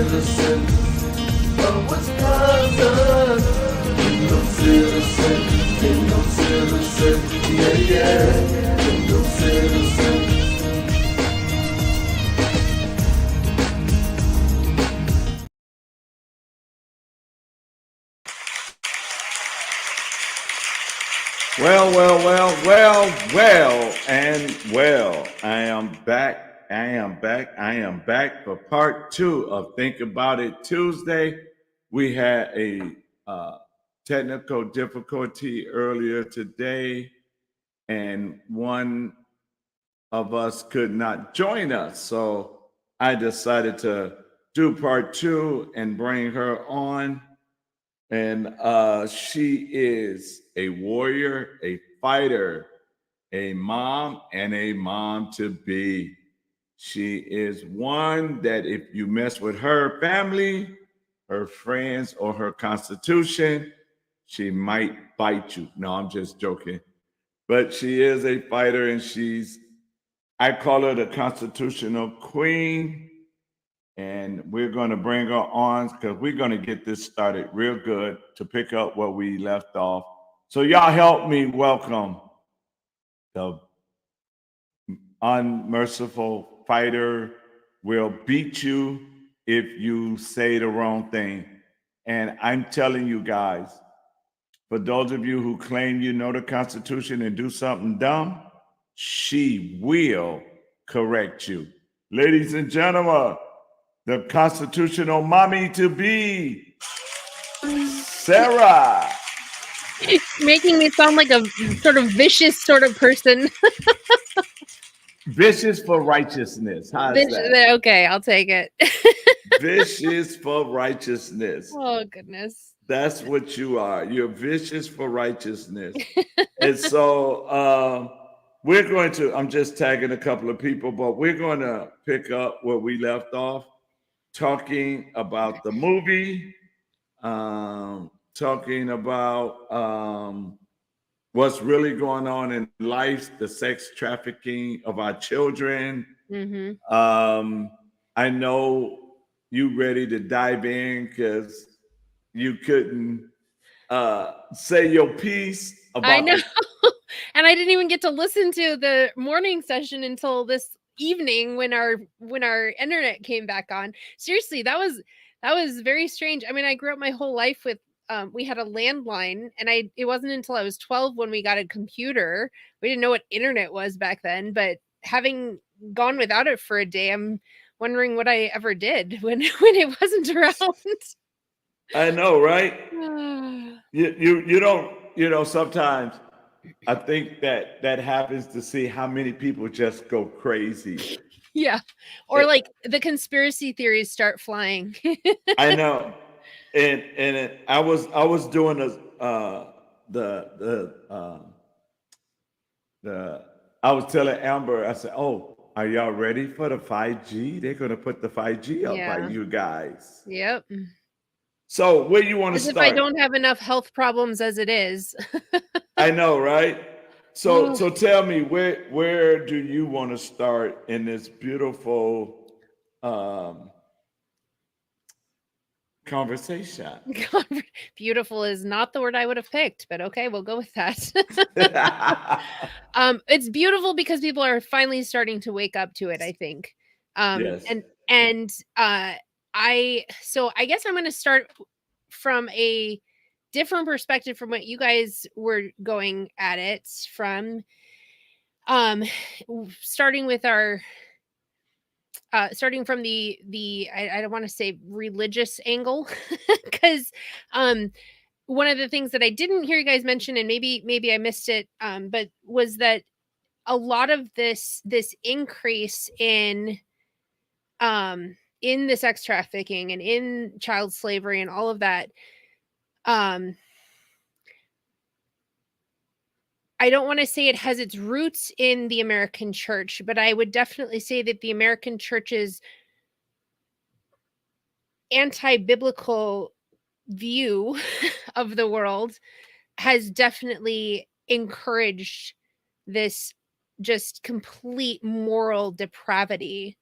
citizen of Wisconsin. Kingdom citizen, yeah, yeah, kingdom citizen. Well. I am back for part two of Think About It Tuesday. We had a technical difficulty earlier today, and one of us could not join us. So I decided to do part two and bring her on. And she is a warrior, a fighter, a mom, and a mom to be. She is one that if you mess with her family, her friends, or her constitution, she might bite you. No, I'm just joking. But she is a fighter, and I call her the constitutional queen. And we're going to bring her on because we're going to get this started real good to pick up where we left off. So, y'all help me welcome the unmerciful fighter will beat you if you say the wrong thing. And I'm telling you guys, for those of you who claim you know the Constitution and do something dumb, she will correct you. Ladies and gentlemen, the constitutional mommy to be, Sarah. Making me sound like a sort of vicious sort of person. Vicious for righteousness. How's that? Okay, I'll take it. Vicious for righteousness. Oh, goodness. That's what you are. You're vicious for righteousness. And so we're going to, I'm just tagging a couple of people, but we're going to pick up where we left off, talking about the movie, talking about what's really going on in life, the sex trafficking of our children. Mm-hmm. I know you ready to dive in because you couldn't say your piece about I know. And I didn't even get to listen to the morning session until this evening when our internet came back on. Seriously, that was very strange. I mean, I grew up my whole life with we had a landline, and it wasn't until I was 12 when we got a computer. We didn't know what internet was back then, but having gone without it for a day, I'm wondering what I ever did when it wasn't around. I know, right? you don't, sometimes I think that happens to see how many people just go crazy. Yeah. Or like the conspiracy theories start flying. I know. And I was doing I was telling Amber, I said, "Oh, are y'all ready for the 5G? They're gonna put the 5G up by you guys." Yep. So where you want to start? If I don't have enough health problems as it is. I know, right? So tell me, where do you want to start in this beautiful conversation? Beautiful is not the word I would have picked, but okay, we'll go with that. It's beautiful because people are finally starting to wake up to it, I think. Yes. And I guess I'm going to start from a different perspective from what you guys were going at it from. Starting with our starting from the I don't want to say religious angle because one of the things that I didn't hear you guys mention, and maybe I missed it, but was that a lot of this increase in the sex trafficking and in child slavery and all of that, I don't want to say it has its roots in the American church, but I would definitely say that the American church's anti-biblical view of the world has definitely encouraged this just complete moral depravity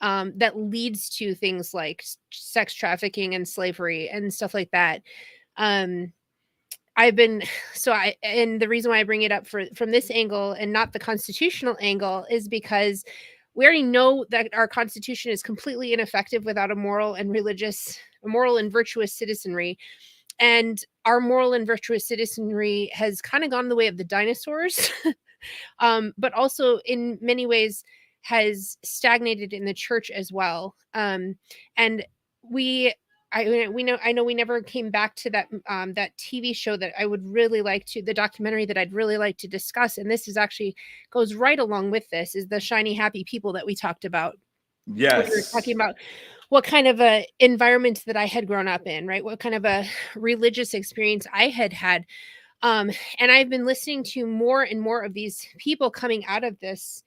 that leads to things like sex trafficking and slavery and stuff like that. I've been and the reason why I bring it up from this angle and not the constitutional angle is because we already know that our Constitution is completely ineffective without a moral and virtuous citizenry. And our moral and virtuous citizenry has kind of gone the way of the dinosaurs, but also in many ways has stagnated in the church as well. And I know we never came back to that TV show that I would really like to, the documentary that I'd really like to discuss. And this is actually goes right along with this, is the Shiny Happy People that we talked about. Yes. We were talking about what kind of a environment that I had grown up in, right? What kind of a religious experience I had had. And I've been listening to more and more of these people coming out of this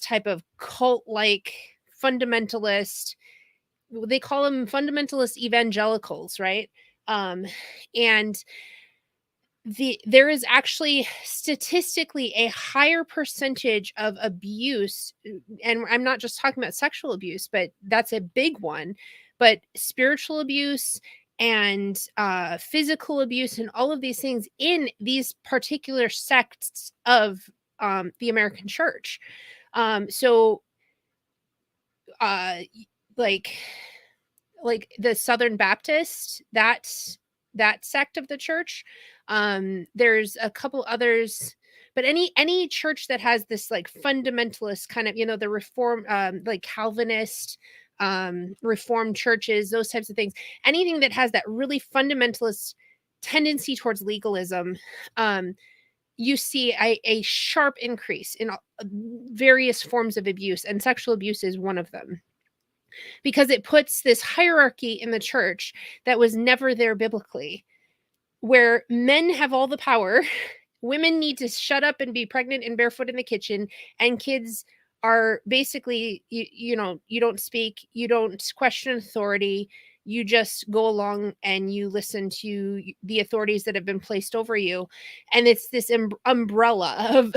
type of cult-like fundamentalist, they call them fundamentalist evangelicals, right? And there is actually statistically a higher percentage of abuse, and I'm not just talking about sexual abuse, but that's a big one, but spiritual abuse and physical abuse and all of these things in these particular sects of the American church. So like the Southern Baptist, that sect of the church, there's a couple others, but any church that has this like fundamentalist kind of, the reform, like Calvinist, reformed churches, those types of things, anything that has that really fundamentalist tendency towards legalism, you see a sharp increase in various forms of abuse, and sexual abuse is one of them, because it puts this hierarchy in the church that was never there biblically, where men have all the power, women need to shut up and be pregnant and barefoot in the kitchen, and kids are basically, you don't speak, you don't question authority, you just go along and you listen to the authorities that have been placed over you. And it's this umbrella of,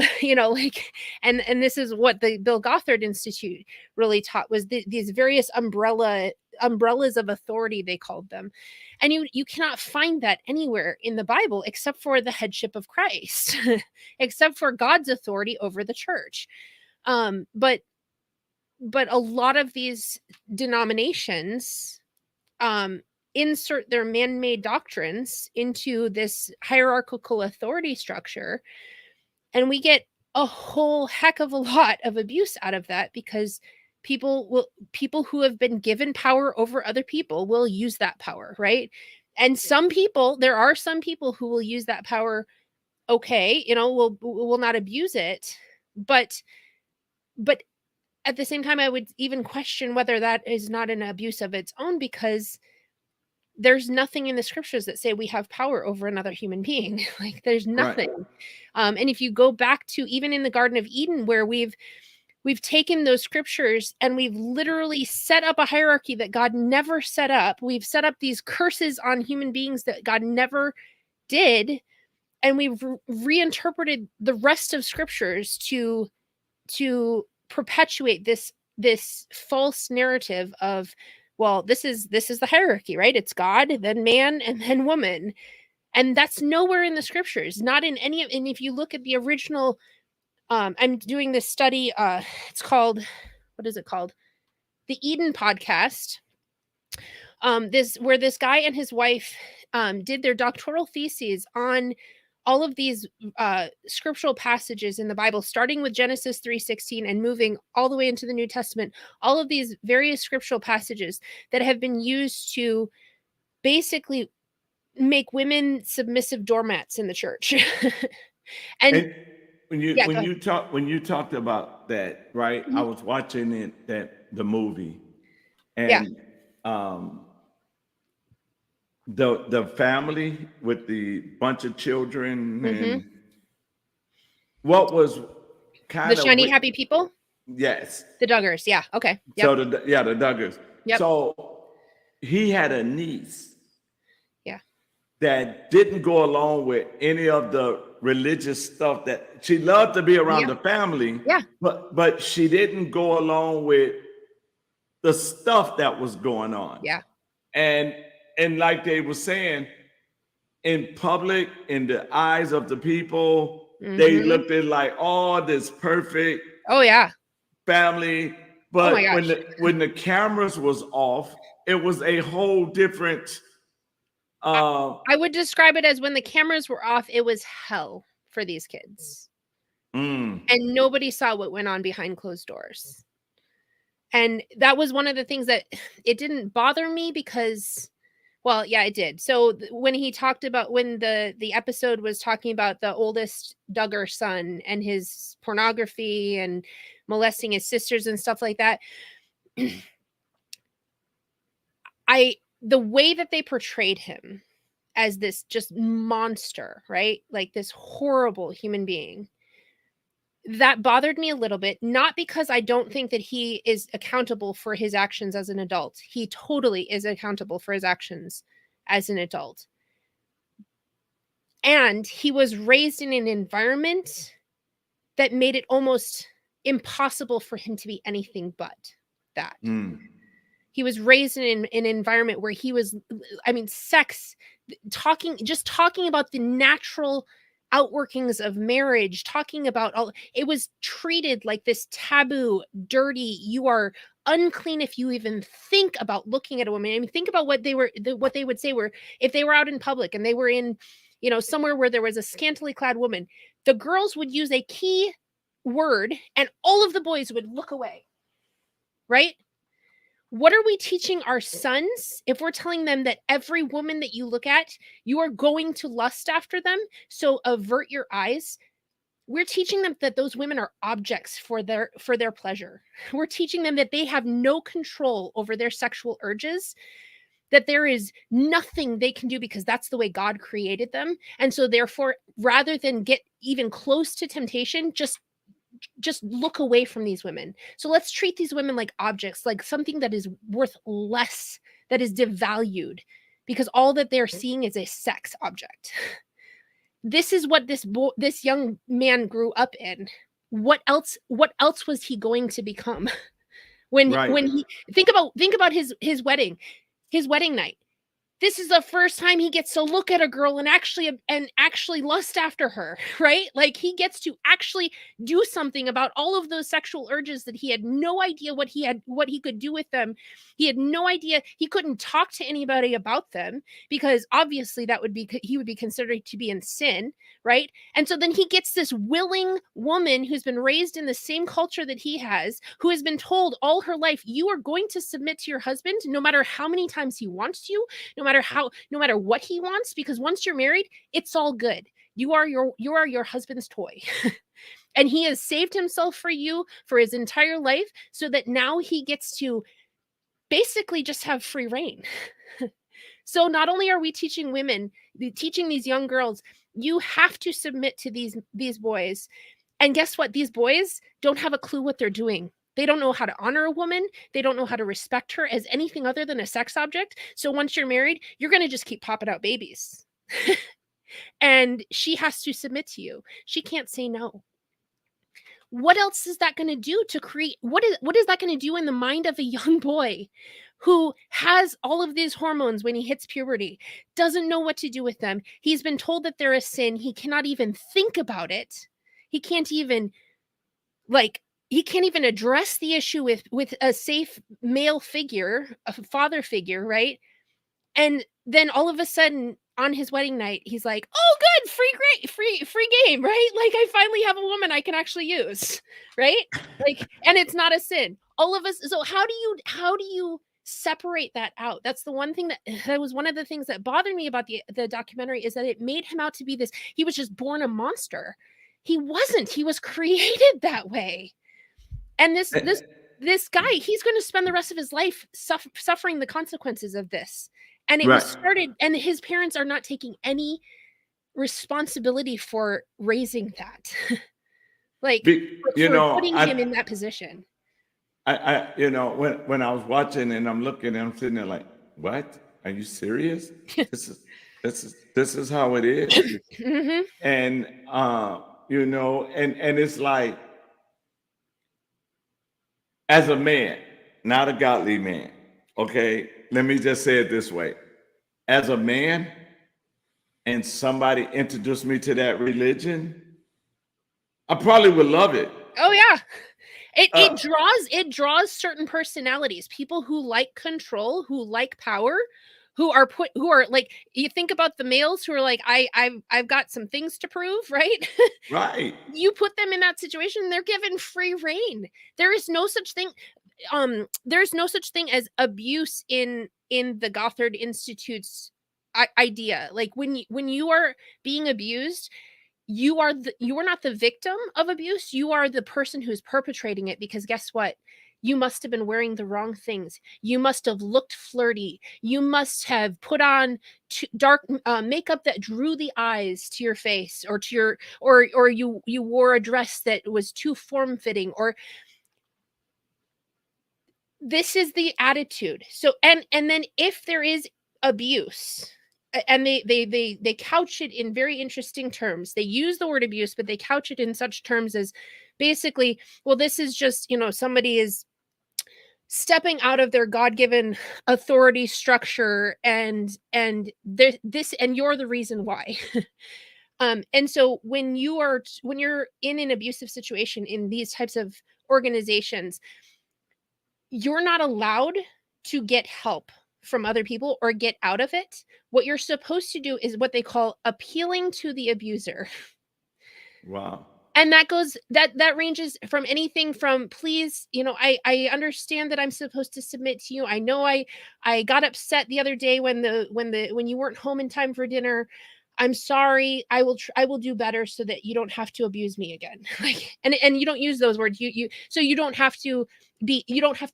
and this is what the Bill Gothard Institute really taught, was these various umbrellas of authority, they called them. And you cannot find that anywhere in the Bible except for the headship of Christ, except for God's authority over the church. But a lot of these denominations insert their man-made doctrines into this hierarchical authority structure, and we get a whole heck of a lot of abuse out of that, because people who have been given power over other people will use that power, right? And there are some people who will use that power, okay, will not abuse it, but at the same time, I would even question whether that is not an abuse of its own, because there's nothing in the scriptures that say we have power over another human being. Like, there's nothing. Right. And if you go back to even in the Garden of Eden, where we've taken those scriptures and we've literally set up a hierarchy that God never set up. We've set up these curses on human beings that God never did. And we've reinterpreted the rest of scriptures to perpetuate this false narrative of, well, this is the hierarchy, right? It's God, then man, and then woman. And that's nowhere in the scriptures, not in any of, and if you look at the original, I'm doing this study, it's called, what is it called? The Eden Podcast. Where this guy and his wife did their doctoral theses on all of these scriptural passages in the Bible, starting with Genesis 3:16 and moving all the way into the New Testament, all of these various scriptural passages that have been used to basically make women submissive doormats in the church. and when you talked about that, right? Mm-hmm. I was watching the movie, and the family with the bunch of children, mm-hmm. and what was kind of the Shiny Happy People? Yes. The Duggars, yeah. Okay. Yep. So the Duggars. Yep. So he had a niece that didn't go along with any of the religious stuff, that she loved to be around the family. Yeah. But she didn't go along with the stuff that was going on. Yeah. And like they were saying, in public, in the eyes of the people, they Mhm. looked at like, oh, this perfect Oh yeah. family. Oh my But gosh. when the cameras was off, it was a whole different I would describe it as when the cameras were off, it was hell for these kids. mm, And nobody saw what went on behind closed doors. And that was one of the things that it didn't bother me because, well, yeah, it did. So when he talked about when the episode was talking about the oldest Duggar son and his pornography and molesting his sisters and stuff like that, the way that they portrayed him as this just monster, right? Like this horrible human being. That bothered me a little bit, not because I don't think that he is accountable for his actions as an adult. He totally is accountable for his actions as an adult. And he was raised in an environment that made it almost impossible for him to be anything but that. He was raised in an environment where he was, I mean, sex, talking about the natural outworkings of marriage, talking about all, it was treated like this taboo, dirty, you are unclean if you even think about looking at a woman. I mean, think about what they would say were, if they were out in public and they were in, somewhere where there was a scantily clad woman, the girls would use a key word and all of the boys would look away, right? What are we teaching our sons if we're telling them that every woman that you look at, you are going to lust after them? So avert your eyes. We're teaching them that those women are objects for their pleasure. We're teaching them that they have no control over their sexual urges, that there is nothing they can do because that's the way God created them. And so therefore, rather than get even close to temptation, just look away from these women. So let's treat these women like objects, like something that is worth less, that is devalued, because all that they're seeing is a sex object. This is what this young man grew up in. What else was he going to become? When he think about his wedding night. This is the first time he gets to look at a girl and actually lust after her, right? Like he gets to actually do something about all of those sexual urges that he had no idea what he could do with them. He had no idea. He couldn't talk to anybody about them because obviously he would be considered to be in sin, right? And so then he gets this willing woman who's been raised in the same culture that he has, who has been told all her life, you are going to submit to your husband no matter how many times he wants you, no matter what he wants, because once you're married, it's all good. You are your husband's toy. And he has saved himself for you for his entire life so that now he gets to basically just have free reign. So not only are we teaching these young girls, you have to submit to these boys. And guess what? These boys don't have a clue what they're doing. They don't know how to honor a woman. They don't know how to respect her as anything other than a sex object. So once you're married, you're going to just keep popping out babies. And she has to submit to you. She can't say no. What else is that going to do to create? What is that going to do in the mind of a young boy who has all of these hormones when he hits puberty, doesn't know what to do with them? He's been told that they're a sin. He cannot even think about it. He can't even address the issue with a safe male figure, a father figure, right? And then all of a sudden on his wedding night, he's like, "Oh, good, free game, right? Like I finally have a woman I can actually use, right? Like, and it's not a sin." All of us. So how do you separate that out? That's the one thing that was one of the things that bothered me about the documentary, is that it made him out to be this. He was just born a monster. He wasn't. He was created that way. And this guy, he's going to spend the rest of his life suffering the consequences of this. And it was started, and his parents are not taking any responsibility for raising that. For putting him in that position. I when I was watching and I'm looking and I'm sitting there like, what? Are you serious? This is how it is. Mm-hmm. And and it's like, as a man, not a godly man. Okay, let me just say it this way. As a man, and somebody introduced me to that religion, I probably would love it. Oh yeah. It Uh, it draws certain personalities, people who like control, who like power, who are like, you think about the males who are like, I've got some things to prove, right? right. You put them in that situation, they're given free reign. There is no such thing. There's no such thing as abuse in the Gothard Institute's idea. Like when you are being abused, you are not the victim of abuse, you are the person who's perpetrating it, because guess what? You must have been wearing the wrong things, you must have looked flirty, you must have put on dark makeup that drew the eyes to your face, or to your or you wore a dress that was too form fitting, or this is the attitude. So and then if there is abuse, and they couch it in very interesting terms. They use the word abuse, but they couch it in such terms as basically, well, this is just, somebody is stepping out of their god-given authority structure, and this, and you're the reason why. And so when you're in an abusive situation in these types of organizations, you're not allowed to get help from other people or get out of it. What you're supposed to do is what they call appealing to the abuser. Wow. And that ranges from anything from, please, I understand that I'm supposed to submit to you. I know I got upset the other day when you weren't home in time for dinner. I'm sorry. I will do better so that you don't have to abuse me again. Like, and you don't use those words. So you don't have to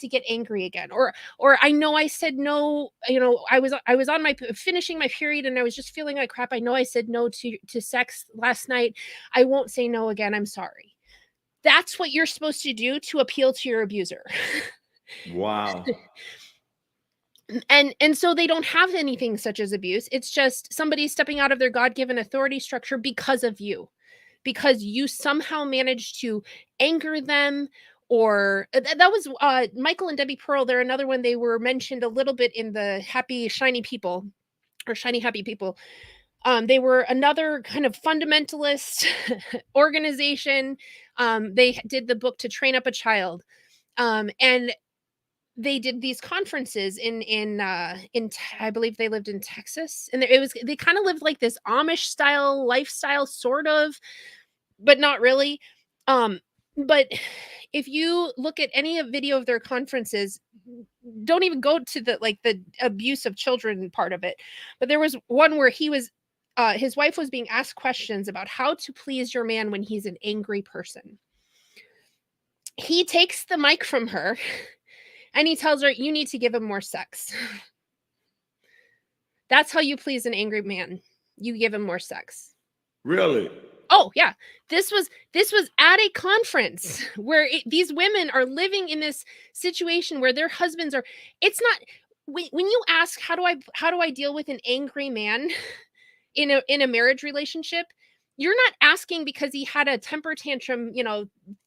get angry again. Or I know I said no. I was on my finishing my period and I was just feeling like crap. I know I said no to sex last night. I won't say no again. I'm sorry. That's what you're supposed to do to appeal to your abuser. Wow. And so they don't have anything such as abuse. It's just somebody stepping out of their God-given authority structure because of you, because you somehow managed to anger them. Or that was Michael and Debbie Pearl. They're another one. They were mentioned a little bit in the Happy Shiny People, or Shiny Happy People. They were another kind of fundamentalist organization. They did the book To Train Up a Child, and they did these conferences in I believe they lived in Texas, and they kind of lived like this Amish style lifestyle, sort of, but not really. But if you look at any video of their conferences, don't even go to the abuse of children part of it. But there was one where his wife was being asked questions about how to please your man when he's an angry person. He takes the mic from her and he tells her, you need to give him more sex. That's how you please an angry man. You give him more sex. Really? Oh, yeah. This was at a conference where these women are living in this situation where their husbands are. It's not, when you ask, how do I deal with an angry man in a marriage relationship? You're not asking because he had a temper tantrum,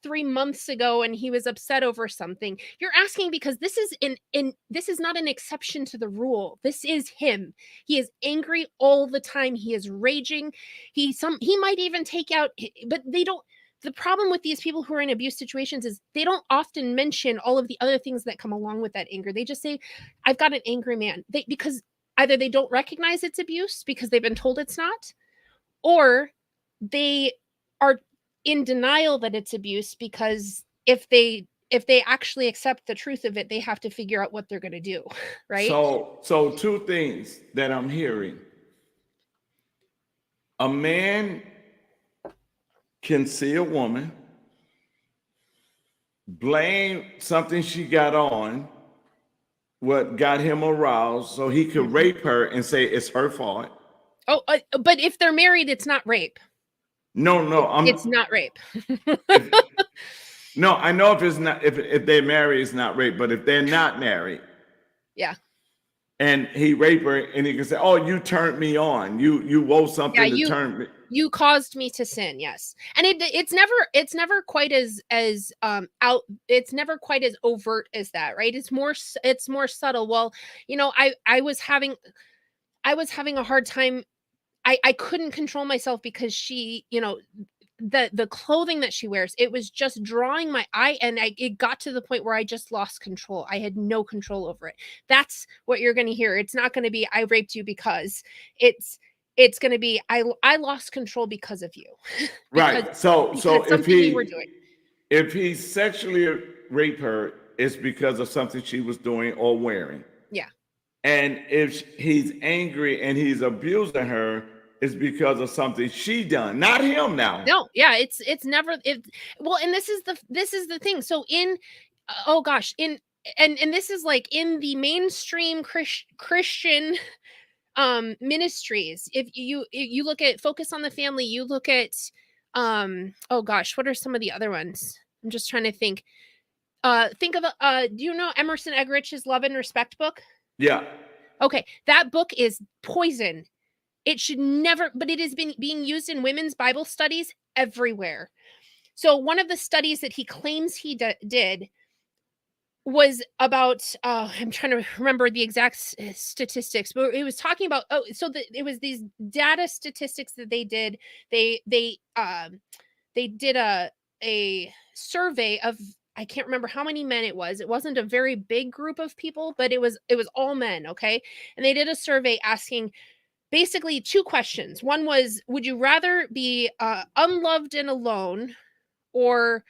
3 months ago and he was upset over something. You're asking because this is not an exception to the rule. This is him. He is angry all the time. He is raging. He might even take out, but they don't. The problem with these people who are in abuse situations is they don't often mention all of the other things that come along with that anger. They just say, I've got an angry man. Because either they don't recognize it's abuse because they've been told it's not, or they are in denial that it's abuse, because if they actually accept the truth of it, they have to figure out what they're going to do, right? So two things that I'm hearing. A man can see a woman, blame something she got on, what got him aroused, so he could rape her and say it's her fault. Oh, but if they're married, it's not rape. No, it's not rape. No, I know if they're married, it's not rape. But if they're not married, yeah, and he raped her, and he can say, "Oh, you turned me on. You wove something to turn me." You caused me to sin, yes. And it's never quite as out, it's never quite as overt as that, right? It's more subtle. Well, I was having a hard time. I couldn't control myself because she, the clothing that she wears, it was just drawing my eye, and it got to the point where I just lost control. I had no control over it. That's what you're going to hear. It's not going to be I raped you because it's going to be I lost control because of you. Right. So if something you were doing. if he sexually raped her, it's because of something she was doing or wearing. Yeah. And if he's angry and he's abusing her, it's because of something she done, not him now. No, yeah, it's never well, and this is the thing. So in oh gosh, and this is like in the mainstream Christian ministries. If you look at Focus on the Family, you look at oh gosh, what are some of the other ones? I'm just trying to think. Think of do you know Emerson Eggerich's Love and Respect book? Yeah. Okay, that book is poison. It should never, but it has been being used in women's Bible studies everywhere. So one of the studies that he claims he did was about I'm trying to remember the exact statistics, but it was talking about it was these data statistics that they did. They did a survey of, I can't remember how many men it was. It wasn't a very big group of people, but it was all men, okay? And they did a survey asking basically two questions. One was, would you rather be unloved and alone, or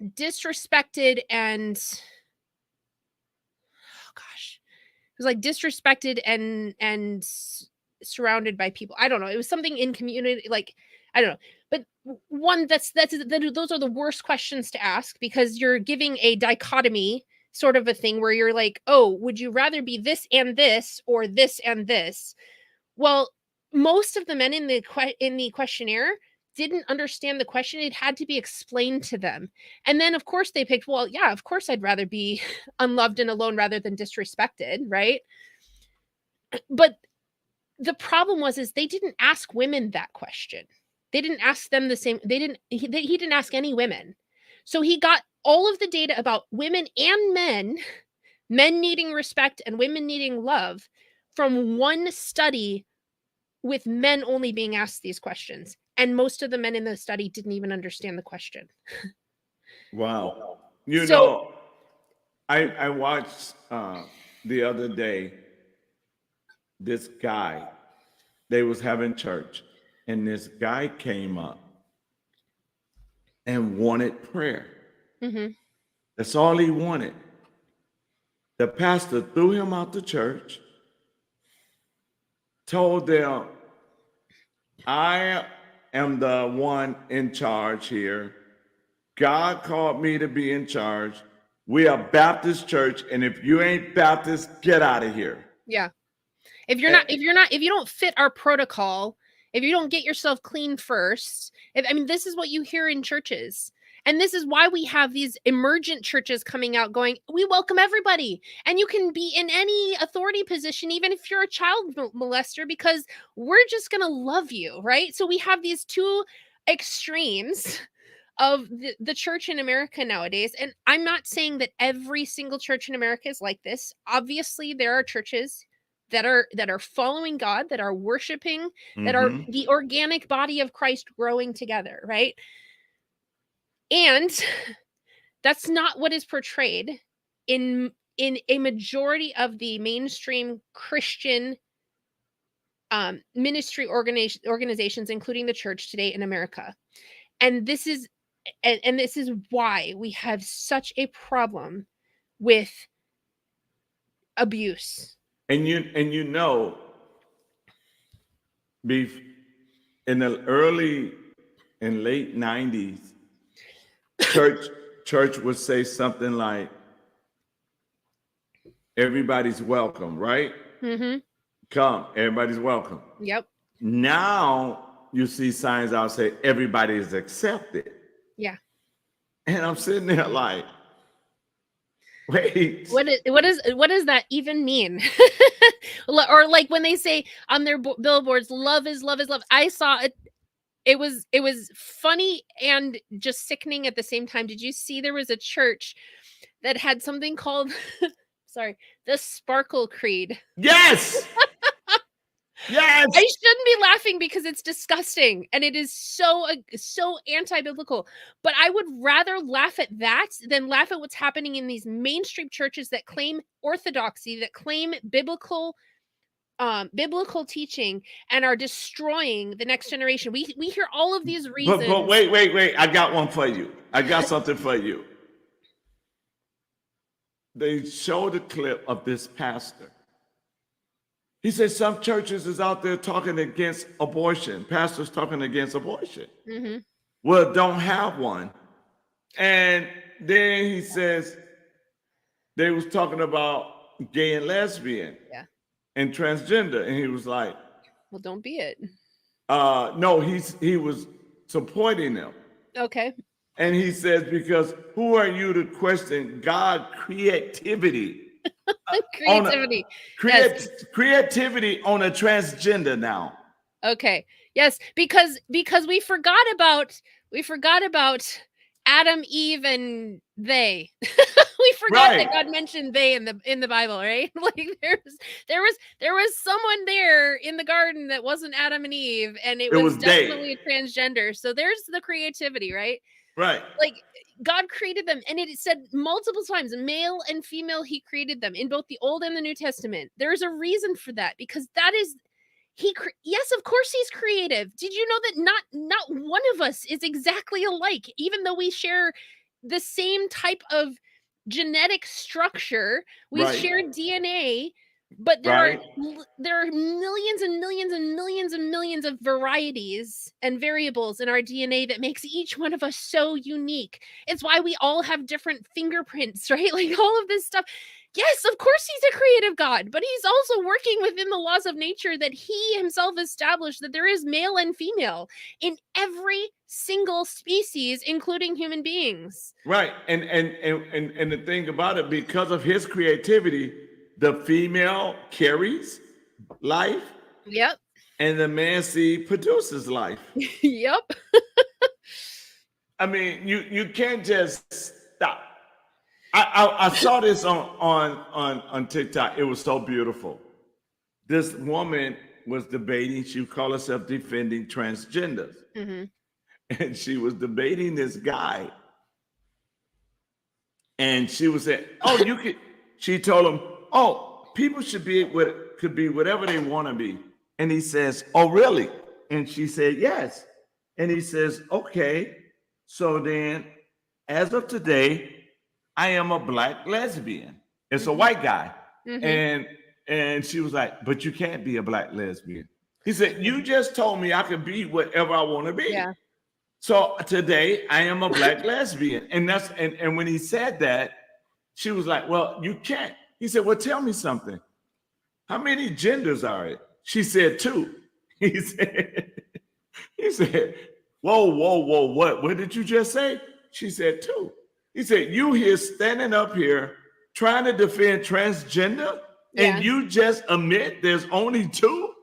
disrespected and oh gosh, it was like disrespected and surrounded by people. I don't know. It was something in community, like I don't know. But one those are the worst questions to ask, because you're giving a dichotomy sort of a thing where you're like, oh, would you rather be this and this or this and this? Well, most of the men in the questionnaire didn't understand the question. It had to be explained to them. And then of course they picked, well, yeah, of course I'd rather be unloved and alone rather than disrespected, right? But the problem is they didn't ask women that question. They didn't ask them the same. He didn't ask any women. So he got all of the data about women and men needing respect and women needing love, from one study with men only being asked these questions. And most of the men in the study didn't even understand the question. Wow. I watched the other day, this guy, they was having church, and this guy came up and wanted prayer. Mm-hmm. That's all he wanted. The pastor threw him out the church, told them, I am the one in charge here. God called me to be in charge. We are Baptist church, and if you ain't Baptist, get out of here. Yeah. If you don't fit our protocol, if you don't get yourself clean first, this is what you hear in churches. And this is why we have these emergent churches coming out going, we welcome everybody. And you can be in any authority position, even if you're a child molester, because we're just going to love you, right? So we have these two extremes of the church in America nowadays. And I'm not saying that every single church in America is like this. Obviously, there are churches that are following God, that are worshiping, that are the organic body of Christ growing together, right? And that's not what is portrayed in a majority of the mainstream Christian ministry organizations, including the church today in America. And this is why we have such a problem with abuse. And in the early and late 90s, church would say something like, everybody's welcome, right? Mm-hmm. Come, everybody's welcome. Yep. Now you see signs out say everybody is accepted. Yeah. And I'm sitting there like, Wait. What does that even mean? Or like when they say on their billboards, love is love is love. I saw it. It was funny and just sickening at the same time. Did you see there was a church that had something called sorry, the Sparkle Creed? Yes. Yes. I shouldn't be laughing because it's disgusting and it is so anti-biblical. But I would rather laugh at that than laugh at what's happening in these mainstream churches that claim orthodoxy, that claim biblical teaching and are destroying the next generation. We hear all of these reasons. But wait. I got one for you. I got something for you. They showed a clip of this pastor. He said some churches is out there talking against abortion. Pastors talking against abortion. Mm-hmm. Well, don't have one. And then he says they was talking about gay and lesbian. Yeah. And transgender. And he was like, well, don't be it. No, he was supporting them. Okay. And he says, because who are you to question God's creativity? Creativity. Creativity on a transgender now. Okay. Yes, because we forgot about Adam, Eve, and they. We forgot that God mentioned they in the Bible, right? Like there was someone there in the garden that wasn't Adam and Eve, and it was definitely a transgender. So there's the creativity, right? Right. Like God created them, and it said multiple times, male and female, he created them in both the Old and the New Testament. There's a reason for that, because that is yes, of course he's creative. Did you know that not one of us is exactly alike, even though we share the same type of genetic structure, we share DNA, but there are millions and millions and millions and millions of varieties and variables in our DNA that makes each one of us so unique. It's why we all have different fingerprints, right? Like all of this stuff. Yes, of course he's a creative God, but he's also working within the laws of nature that he himself established, that there is male and female in every single species, including human beings. Right. And the thing about it, because of his creativity, the female carries life. Yep. And the man seed produces life. Yep. I mean, you can't just stop. I saw this on TikTok. It was so beautiful. This woman was debating, she would call herself defending transgenders. Mm-hmm. And she was debating this guy. And she was saying, she told him, people should could be whatever they want to be. And he says, oh, really? And she said, yes. And he says, okay. So then, as of today, I am a Black lesbian. It's a white guy. Mm-hmm. And she was like, but you can't be a Black lesbian. He said, you just told me I could be whatever I want to be. Yeah. So today I am a Black lesbian. And when he said that, she was like, well, you can't. He said, well, tell me something. How many genders are it? She said 2. He said, whoa, what did you just say? She said 2. He said, you here standing up here trying to defend transgender, and you just admit there's only 2?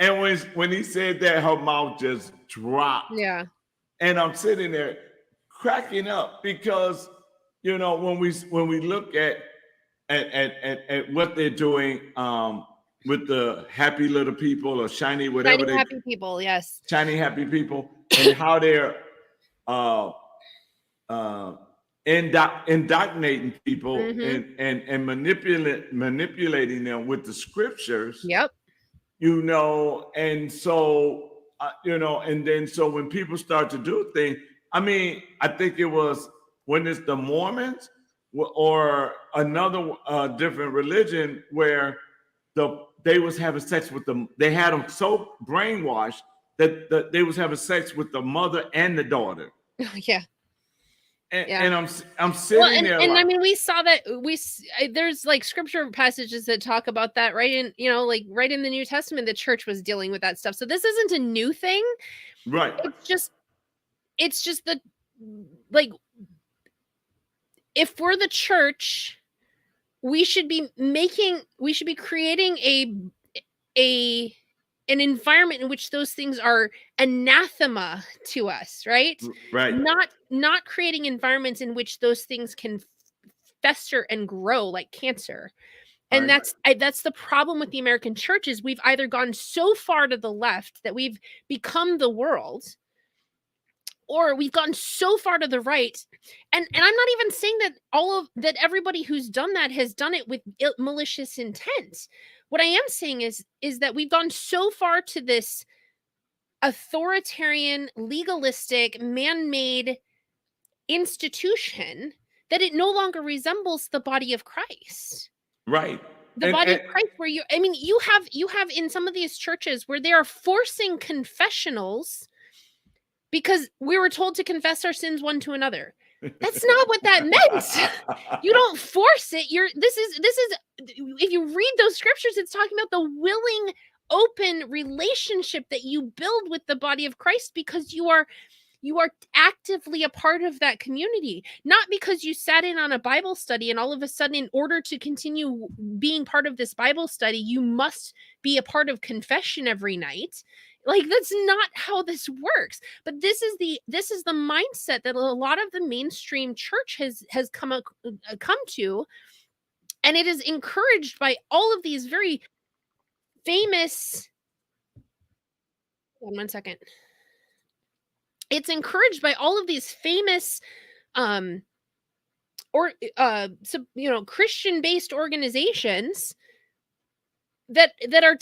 And when he said that, her mouth just dropped. Yeah. And I'm sitting there cracking up because, when we look at what they're doing with the happy little people or shiny whatever. Shiny happy people, yes. Shiny happy people, and how they're indoctrinating people. Mm-hmm. and manipulating them with the scriptures. Yep. And so and then so when people start to do things, I mean, I think it was when it's the Mormons or another different religion where they was having sex with them. They had them so brainwashed that they was having sex with the mother and the daughter. Yeah. And I'm sitting there. And I mean, we saw that there's like scripture passages that talk about that, right? In right in the New Testament, the church was dealing with that stuff. So this isn't a new thing, right? It's just the like if we're the church, we should be creating an environment in which those things are anathema to us, right? Right. Not creating environments in which those things can fester and grow like cancer. And Right. that's the problem with the American church, is we've either gone so far to the left that we've become the world, or we've gotten so far to the right. And I'm not even saying that everybody who's done that has done it with malicious intent. What I am saying is that we've gone so far to this authoritarian, legalistic, man-made institution that it no longer resembles the body of Christ. Right. The body of Christ, where you have in some of these churches where they are forcing confessionals because we were told to confess our sins one to another. That's not what that meant. You don't force it. This is if you read those scriptures, it's talking about the willing, open relationship that you build with the body of Christ, because you are actively a part of that community, not because you sat in on a Bible study and all of a sudden, in order to continue being part of this Bible study, you must be a part of confession every night. Like, that's not how this works. But this is the mindset that a lot of the mainstream church has come to, and it is encouraged by all of these very famous. One second. It's encouraged by all of these famous Christian-based organizations that are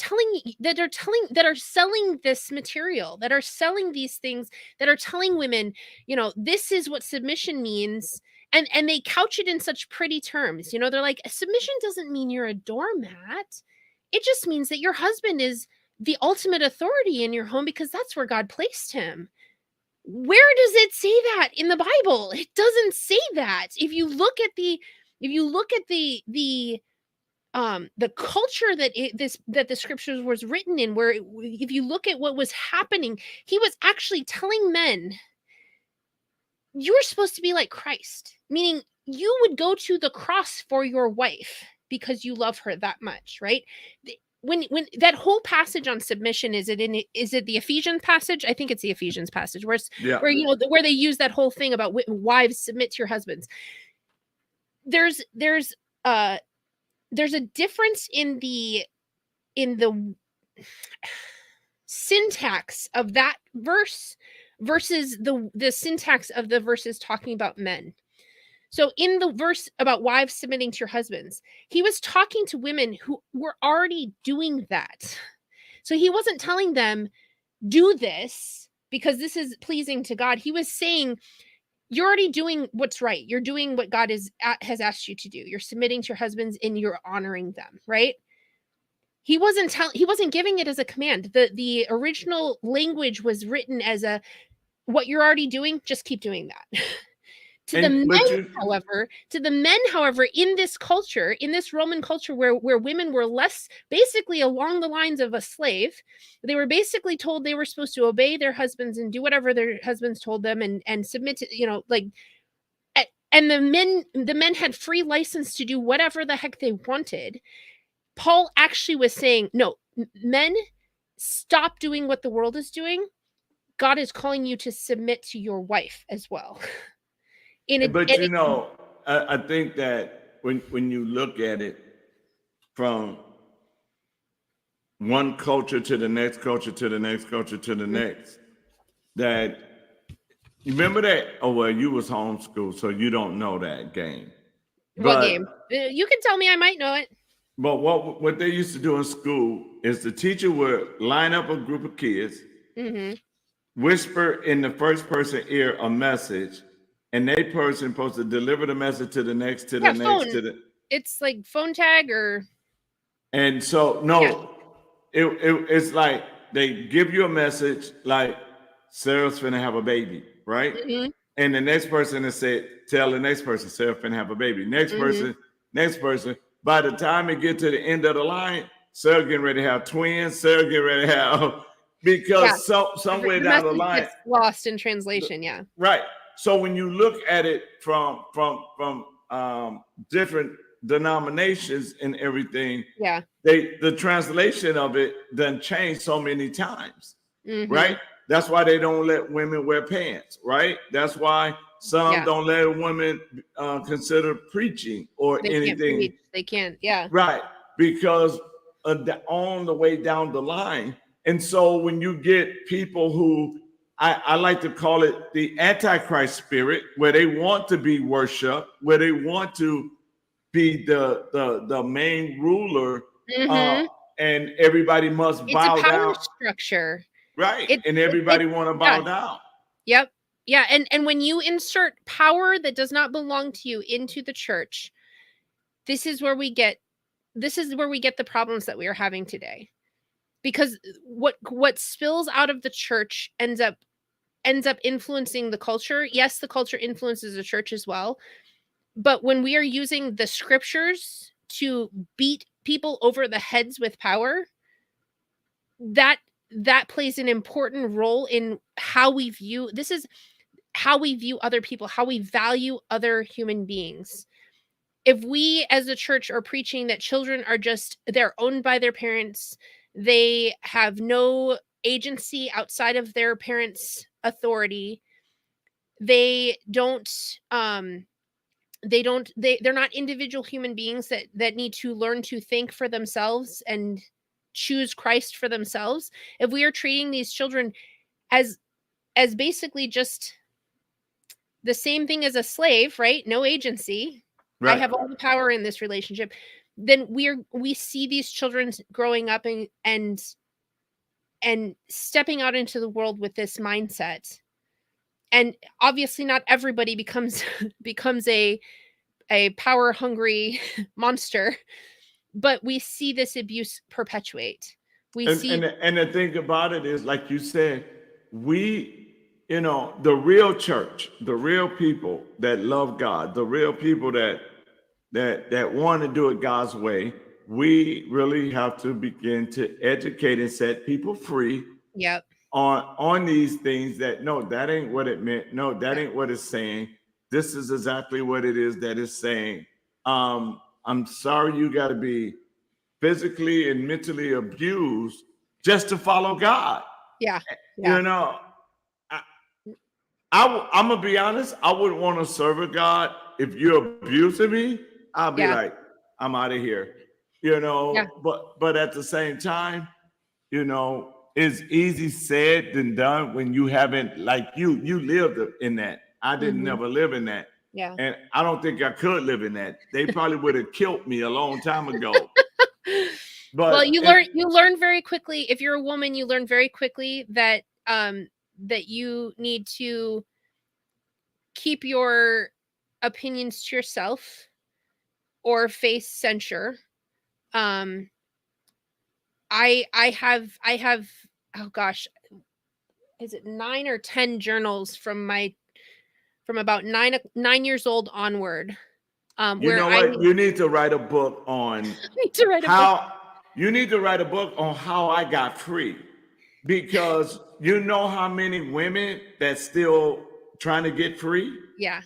selling this material, that are selling these things, that are telling women, this is what submission means, and they couch it in such pretty terms. They're like, submission doesn't mean you're a doormat. It just means that your husband is the ultimate authority in your home because that's where God placed him. Where does it say that in the Bible? It doesn't say that. If you look at the culture that the scriptures was written in, where if you look at what was happening, he was actually telling men, you're supposed to be like Christ, meaning you would go to the cross for your wife because you love her that much, right? When that whole passage on submission, is it the Ephesians passage? I think it's the Ephesians passage where they use that whole thing about wives, submit to your husbands. There's a difference in the syntax of that verse versus the syntax of the verses talking about men. So in the verse about wives submitting to your husbands, he was talking to women who were already doing that. So he wasn't telling them, do this because this is pleasing to God. He was saying, you're already doing what's right. You're doing what God has asked you to do. You're submitting to your husbands and you're honoring them, right? He wasn't giving it as a command. The original language was written as what you're already doing, just keep doing that. To the men, however, in this culture, in this Roman culture where women were less basically along the lines of a slave, they were basically told they were supposed to obey their husbands and do whatever their husbands told them and submit to, and the men had free license to do whatever the heck they wanted. Paul actually was saying, no, men, stop doing what the world is doing. God is calling you to submit to your wife as well. I think that when you look at it from one culture to the next culture to the next culture to the next, that you remember that? Oh, well, you was homeschooled, so you don't know that game. What game? You can tell me, I might know it. But what they used to do in school is the teacher would line up a group of kids, whisper in the first person ear a message, and that person supposed to deliver the message to the next, to the next, phone. to the. It's like phone tag or. And so it's like they give you a message like Sarah's finna have a baby, right? And the next person has said, tell the next person Sarah's finna have a baby. Next person. By the time it get to the end of the line, Sarah getting ready to have twins. Sarah getting ready to have because somewhere down the line gets lost in translation. Yeah. Right. So when you look at it from different denominations and everything, Yeah. the translation of it done changed so many times, Mhm. right? That's why they don't let women wear pants, right? That's why some Yeah. don't let women consider preaching or They can't anything, preach. They can't. Yeah. right? Because on the way down the line. And so when you get people who I like to call it the Antichrist spirit, where they want to be worshiped, where they want to be the main ruler, uh, Mhm. and everybody must It's a bow power down, structure. right? It And it everybody want to yeah. bow down. Yep. Yeah, and when you insert power that does not belong to you into the church, this is where we get the problems that we are having today. Because what spills out of the church ends up influencing the culture. Yes, the culture influences the church as well. But when we are using the scriptures to beat people over the heads with power, that that plays an important role in how we view how we view other people, how we value other human beings. If we as a church are preaching that children are just they're owned by their parents, they have no agency outside of their parents' authority, they don't they're not individual human beings that need to learn to think for themselves and choose Christ for themselves. If we are treating these children as basically just the same thing as a slave, right? No agency. I Right. have all the power in this relationship. Then we see these children growing up and stepping out into the world with this mindset. And obviously not everybody becomes becomes a power hungry monster, but we see this abuse perpetuate. We see And the thing about it is, like you said, we, the real church, the real people that love God, the real people that want to do it God's way, we really have to begin to educate and set people free yep. on these things that no, that ain't what it meant. No, that Yeah. ain't what it's saying. This is exactly what it is that it's saying. I'm sorry you got to be physically and mentally abused just to follow God. Yeah. Yeah. You know, I, I'm gonna be honest. I wouldn't want to serve a God if you're abusing me. I'll be Yeah. like, I'm out of here. Yeah. But at the same time, it's easy said than done when you haven't, like, you lived in that. I didn't Mhm. never live in that, Yeah. and I don't think I could live in that. They probably would have killed me a long time ago. Well, But you learn very quickly if you're a woman, you learn very quickly that you need to keep your opinions to yourself or face censure. Um I have oh gosh, is it 9 or 10 journals from about 9 years old onward, you where know I what? You need to write a book on need to write a book. how you need to write a book on how I got free, because you know how many women that still trying to get free. Yeah.